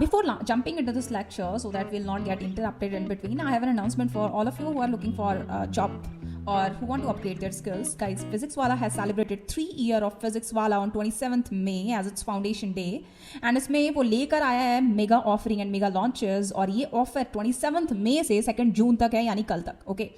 Before jumping into this lecture, so that we'll not get interrupted in between, I have an announcement for all of you who are looking for a job or who want to upgrade their skills. Guys, Physics Wala has celebrated 3 years of Physics Wala on 27th May as its foundation day. And इसमें वो लेकर आया है mega offering and mega launches, और ये offer 27th May से 2nd June तक है, यानी कल तक. Okay,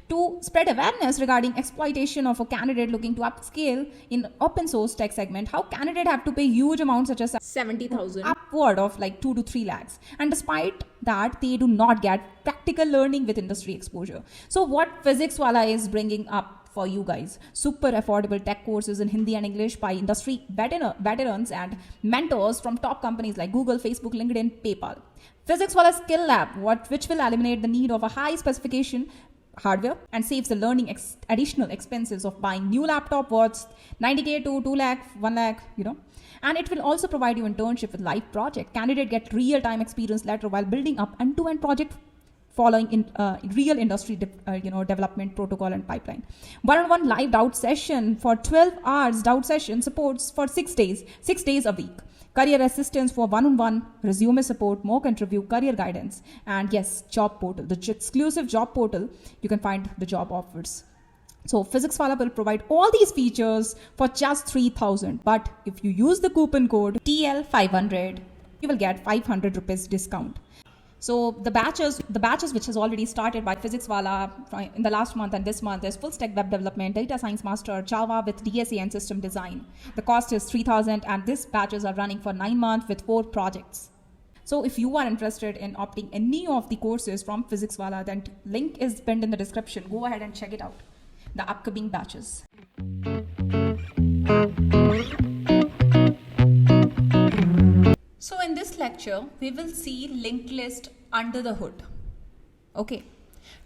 to spread awareness regarding exploitation of a candidate looking to upscale in open source tech segment, how candidate have to pay huge amounts such as 70,000 upward of like 2 to 3 lakhs, and despite that they do not get practical learning with industry exposure. So what Physics Wala is bringing up for you guys: super affordable tech courses in Hindi and English by industry veterans and mentors from top companies like Google, Facebook, LinkedIn, PayPal. Physics Wala Skill Lab, which will eliminate the need of a high specification hardware and saves the learning additional expenses of buying new laptop worth 90k to 2 lakh, 1 lakh, and it will also provide you internship with live project. Candidate get real-time experience later while building up end-to-end project following in real industry development protocol and pipeline. One-on-one live doubt session for 12 hours doubt session supports for 6 days a week. Career assistance for one-on-one, resume support, mock interview, career guidance, and yes, job portal, the exclusive job portal. You can find the job offers. So Physics Wala will provide all these features for just 3,000. But if you use the coupon code TL500, you will get 500 rupees discount. So the batches which has already started by Physics Wala in the last month and this month is full stack web development, data science master, Java with DSA and system design. The cost is 3,000 and these batches are running for 9 months with 4 projects. So if you are interested in opting any of the courses from Physics Wala, then link is pinned in the description. Go ahead and check it out. The upcoming batches. So in this lecture, we will see linked list under the hood. Okay.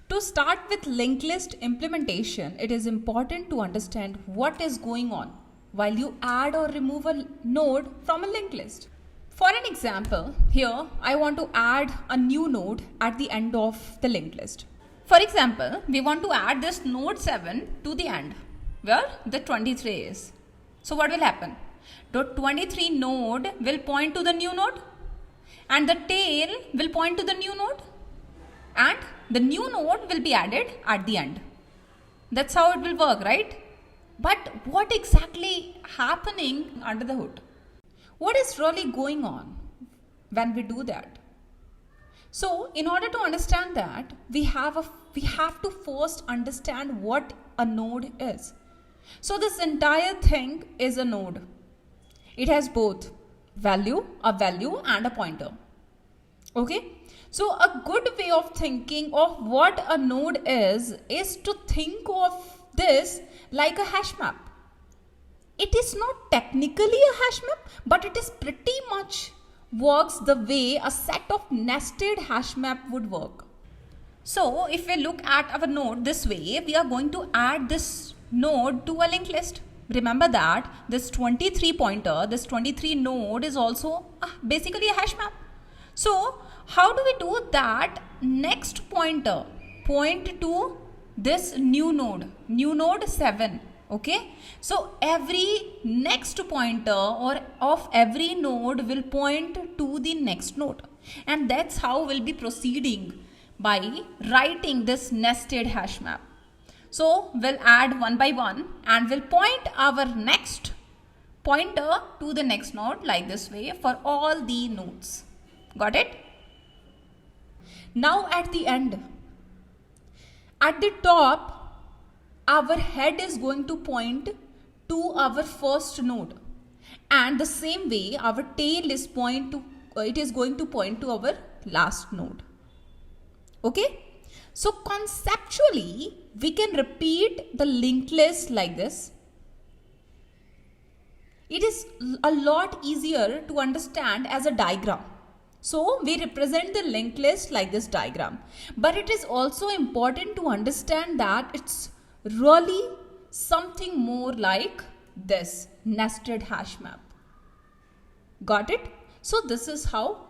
To start with linked list implementation, it is important to understand what is going on while you add or remove a node from a linked list. For an example, here I want to add a new node at the end of the linked list. For example, we want to add this node 7 to the end where the 23 is. So what will happen? The 23 node will point to the new node and the tail will point to the new node and the new node will be added at the end. That's how it will work, right? But what exactly happening under the hood? What is really going on when we do that? So in order to understand that, we have to first understand what a node is. So this entire thing is a node. It has both a value and a pointer. Okay. So a good way of thinking of what a node is to think of this like a hash map. It is not technically a hash map, but it is pretty much works the way a set of nested hash map would work. So if we look at our node this way, we are going to add this node to a linked list. Remember that this 23 pointer, this 23 node is also basically a hash map. So how do we do that? Next pointer point to this new node 7. Okay. So every next pointer or of every node will point to the next node. And that's how we'll be proceeding by writing this nested hash map. So we'll add one by one and we'll point our next pointer to the next node like this way for all the nodes. Got it? Now at the end, at the top, our head is going to point to our first node, and the same way our tail is going to point to our last node. Okay? So conceptually, we can repeat the linked list like this. It is a lot easier to understand as a diagram. So we represent the linked list like this diagram. But it is also important to understand that it's really something more like this nested hash map. Got it? So this is how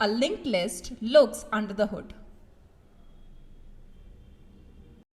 a linked list looks under the hood.